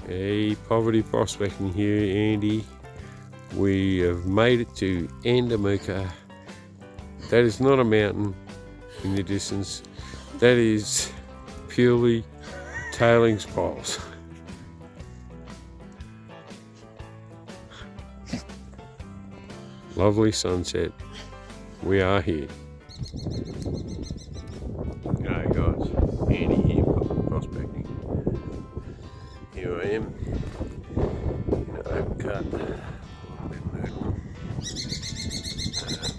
Hey, poverty prospecting here, Andy. We have made it to Andamuka. That is not a mountain in the distance. That is purely tailings piles. Lovely sunset. We are here. G'day guys, Andy here, poverty prospecting. Here I am in an open cut.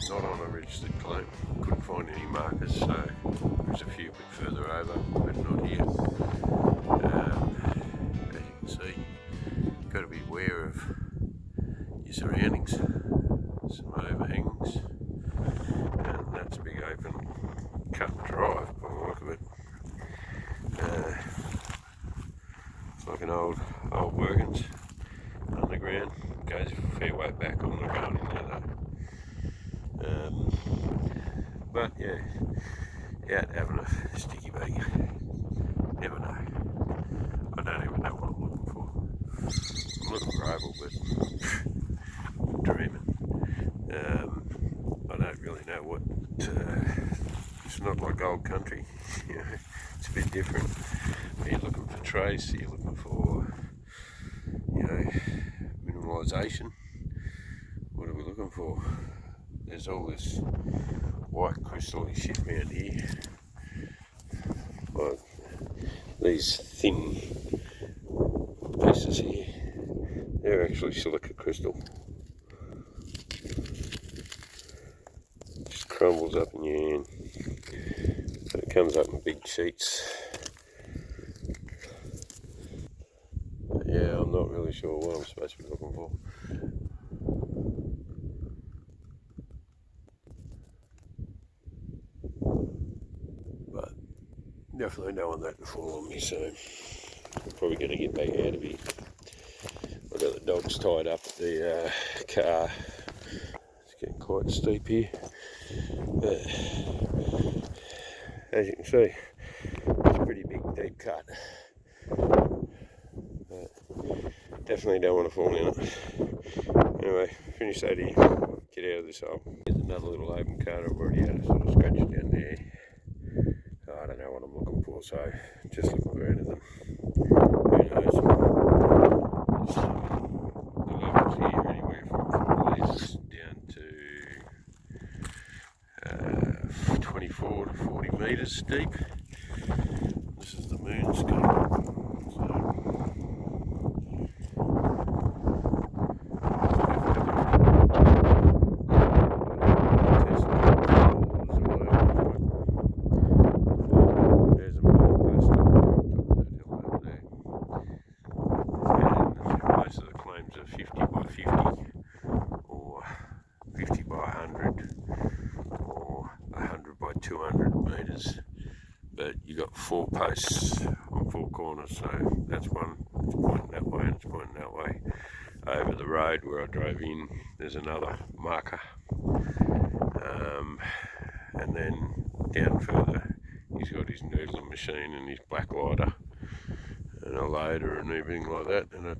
Not on a registered claim. Couldn't find any markers, so there's a few a bit further over, but not here. As you can see, you've got to be aware of your surroundings. Some overhangs, and that's a big open cut drive by the look of it. It's like an old Workings underground. Goes a fair way back. I'm not going in there though. But yeah, out having a sticky beak. Never know. I don't even know what I'm looking for. I'm looking for oval, but dreaming. I don't really know what. It's not like old country. You know, it's a bit different. Are you looking for trace? Are you looking for, mineralisation? What are we looking for? There's all this white crystal-y shit around here. Like these thin pieces here, they're actually silica crystal. Just crumbles up in your hand. But it comes up in big sheets. But yeah, I'm not really sure what I'm supposed to be looking for. But definitely don't want that to fall on me, so I'm probably going to get back out of here. I've got the dogs tied up at the car. It's getting quite steep here. But as you can see, it's a pretty big deep cut. But definitely don't want to fall in it. Anyway, finish that here. Get out of this hole. Here's another little open cut. I've already had a sort of scratch down there. I don't know what I'm looking for, so just looking around at them. Who knows? The levels here anywhere from 4 meters down to 24 to 40 metres deep. This is the moon sky. But you got 4 posts on 4 corners, so that's one. It's pointing that way and it's pointing that way. Over the road where I drove in, there's another marker, and then down further, he's got his noodling machine and his black lighter and a loader and everything like that, and a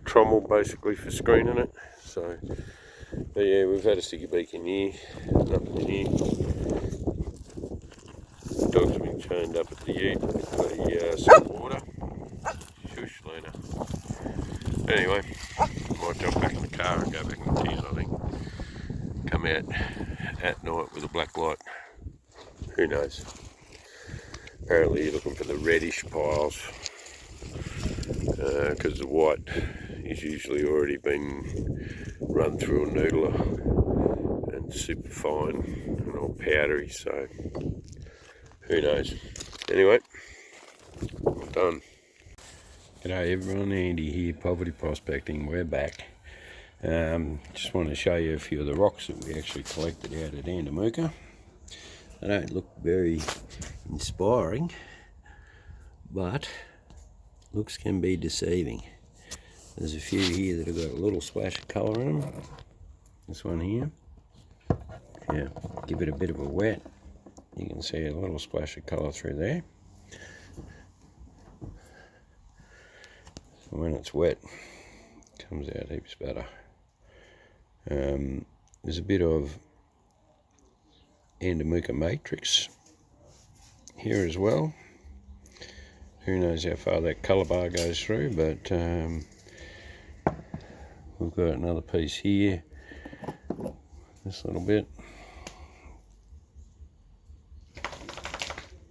trommel basically for screening it. So, but yeah, we've had a sticky beak in here, nothing in here. Dogs have been chained up at the ute with some water. Shush, Lena. Anyway, I might jump back in the car and go back in the town, I think. Come out at night with a black light. Who knows? Apparently you're looking for the reddish piles, because the white is usually already been run through a noodler and super fine and all powdery, so who knows. Anyway, I'm done. G'day everyone, Andy here, Poverty Prospecting. We're back. Just want to show you a few of the rocks that we actually collected out at Andamuka. They don't look very inspiring, but looks can be deceiving. There's a few here that have got a little splash of colour in them. This one here, yeah, give it a bit of a wet. You can see a little splash of colour through there. when it's wet, it comes out heaps better. There's a bit of Endomuka matrix here as well. Who knows how far that colour bar goes through, but we've got another piece here, this little bit.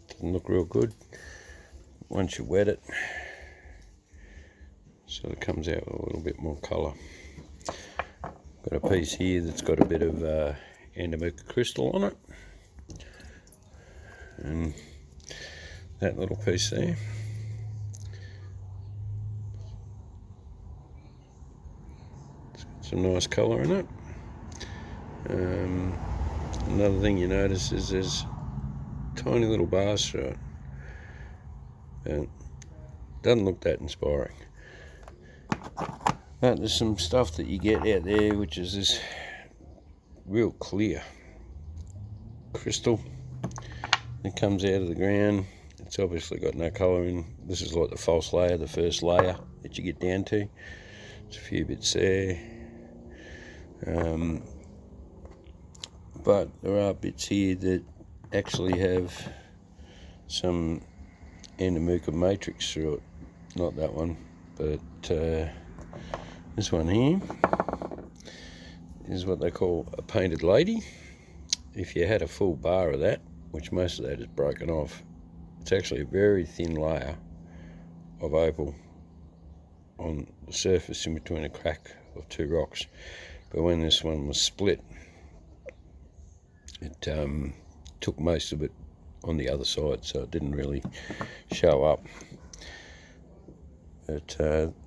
Doesn't look real good once you wet it, so it comes out with a little bit more colour. Got a piece here that's got a bit of Endomuka crystal on it, and that little piece there. It's got some nice colour in it. Another thing you notice is there's tiny little bars through it. Doesn't look that inspiring. But there's some stuff that you get out there, which is this real clear crystal that comes out of the ground. It's obviously got no colour in. This is like the false layer, the first layer that you get down to. There's a few bits there. But there are bits here that actually have some Endomuka matrix through it. Not that one, but this one here is what they call a painted lady. If you had a full bar of that, which most of that is broken off, it's actually a very thin layer of opal on the surface in between a crack of two rocks. But when this one was split, it took most of it on the other side, so it didn't really show up. But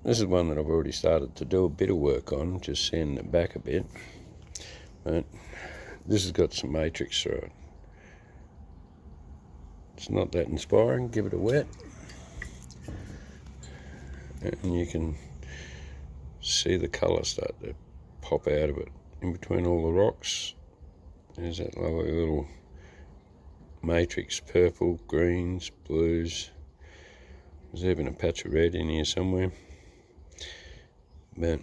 this is one that I've already started to do a bit of work on, just sanding it back a bit. But this has got some matrix through it. It's not that inspiring. Give it a wet, and you can see the colour start to pop out of it. In between all the rocks, there's that lovely little matrix, purple, greens, blues. There's even a patch of red in here somewhere. But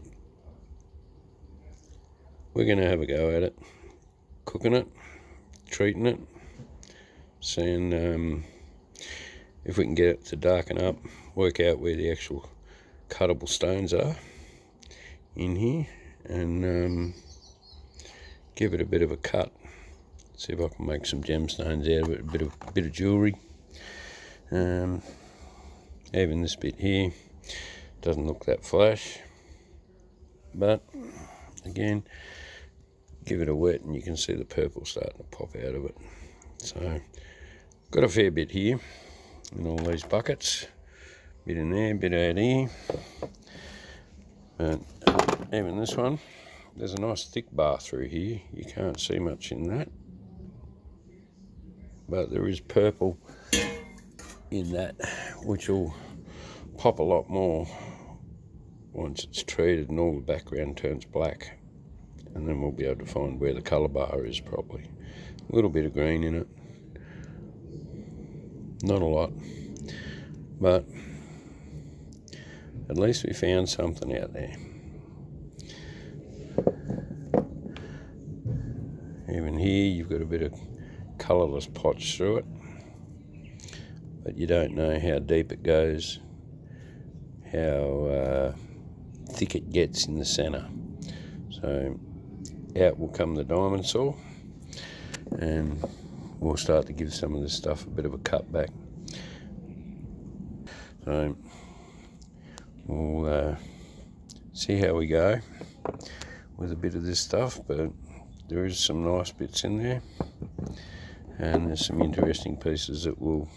we're going to have a go at it, cooking it, treating it, seeing if we can get it to darken up, work out where the actual cuttable stones are in here, and give it a bit of a cut. See if I can make some gemstones out of it, a bit of jewellery. Even this bit here doesn't look that flash, but again, give it a wet and you can see the purple starting to pop out of it. So got a fair bit here in all these buckets, bit in there, bit out here. But even this one, there's a nice thick bar through here. You can't see much in that, but there is purple in that, which will pop a lot more once it's treated and all the background turns black, and then we'll be able to find where the colour bar is properly. A little bit of green in it, not a lot, but at least we found something out there. Even here you've got a bit of colourless potch through it, but you don't know how deep it goes, how thick it gets in the centre. So out will come the diamond saw, and we'll start to give some of this stuff a bit of a cut back. So we'll see how we go with a bit of this stuff, but there is some nice bits in there, and there's some interesting pieces that will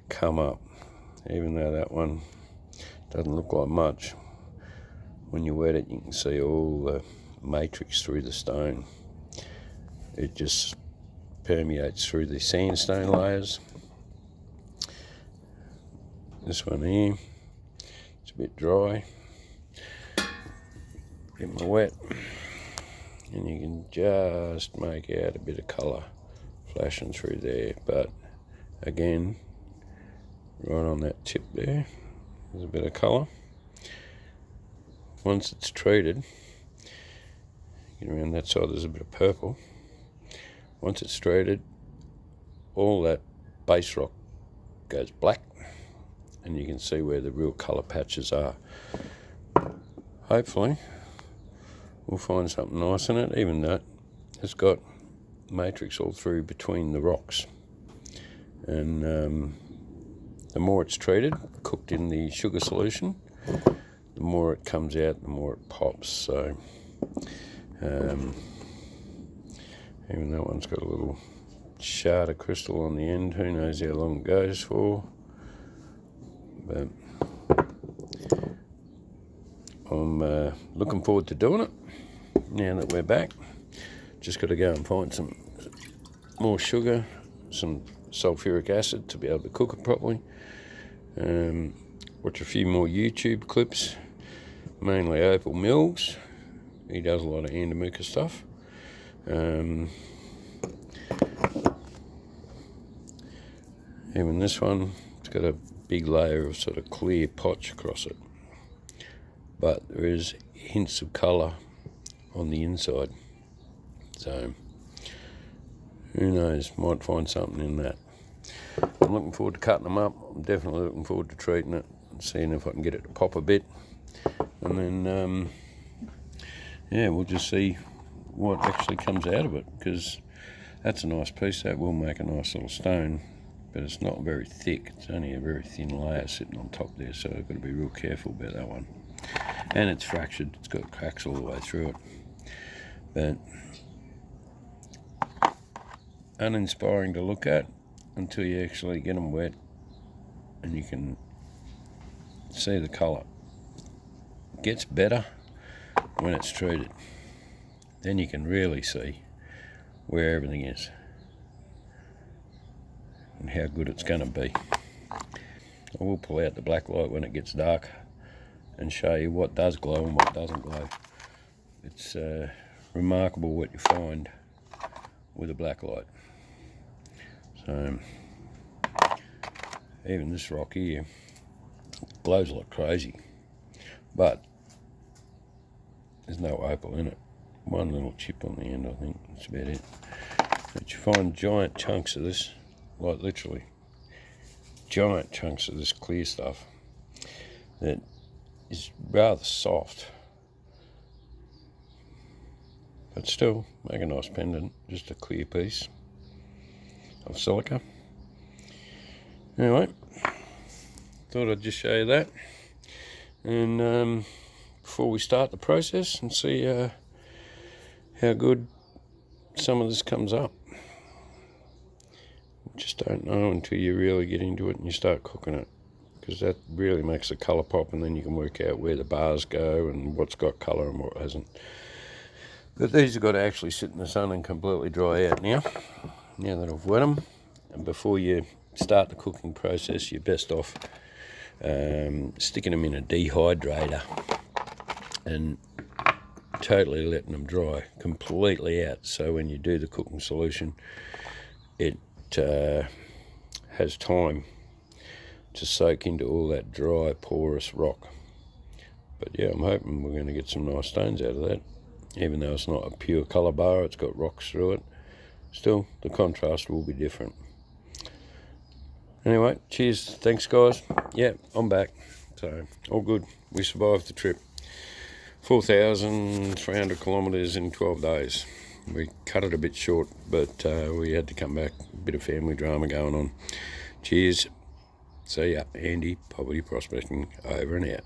come up, even though that one doesn't look like much. When you wet it, you can see all the matrix through the stone. It just permeates through the sandstone layers. This one here, it's a bit dry, a bit more wet, and you can just make out a bit of colour flashing through there. But again, right on that tip there's a bit of colour. once it's treated, get around that side, there's a bit of purple. Once it's treated, all that base rock goes black, and you can see where the real colour patches are. Hopefully we'll find something nice in it, even though it's got matrix all through between the rocks. And the more it's treated, cooked in the sugar solution, the more it comes out, the more it pops. So even that one's got a little shard of crystal on the end. Who knows how long it goes for, but I'm looking forward to doing it now that we're back. Just got to go and find some more sugar, some sulfuric acid to be able to cook it properly. Watch a few more YouTube clips, mainly Opal Mills. He does a lot of Andamooka stuff. Even this one, it's got a big layer of sort of clear potch across it, but there is hints of colour on the inside. So who knows, might find something in that. I'm looking forward to cutting them up. I'm definitely looking forward to treating it and seeing if I can get it to pop a bit. And then, yeah, we'll just see what actually comes out of it, because that's a nice piece. That will make a nice little stone, but it's not very thick. It's only a very thin layer sitting on top there, so I've got to be real careful about that one. And it's fractured. It's got cracks all the way through it. But uninspiring to look at until you actually get them wet and you can see the colour. It gets better when it's treated. Then you can really see where everything is and how good it's going to be. I will pull out the black light when it gets dark and show you what does glow and what doesn't glow. It's remarkable what you find with a black light. So even this rock here glows like crazy, but there's no opal in it. One little chip on the end, I think. That's about it. But you find giant chunks of this, like literally giant chunks of this clear stuff that is rather soft, but still make a nice pendant. Just a clear piece of silica. Anyway, thought I'd just show you that, and before we start the process and see how good some of this comes up. You just don't know until you really get into it and you start cooking it, because that really makes the colour pop, and then you can work out where the bars go and what's got colour and what hasn't. But these have got to actually sit in the sun and completely dry out now that I've wet them. And before you start the cooking process, you're best off sticking them in a dehydrator and totally letting them dry completely out. So when you do the cooking solution, it has time to soak into all that dry, porous rock. But yeah, I'm hoping we're going to get some nice stones out of that. Even though it's not a pure colour bar, it's got rocks through it. Still, the contrast will be different. Anyway, cheers. Thanks, guys. Yeah, I'm back. So, all good. We survived the trip. 4,300 kilometres in 12 days. We cut it a bit short, but we had to come back. A bit of family drama going on. Cheers. See ya. Andy, Poverty Prospecting, over and out.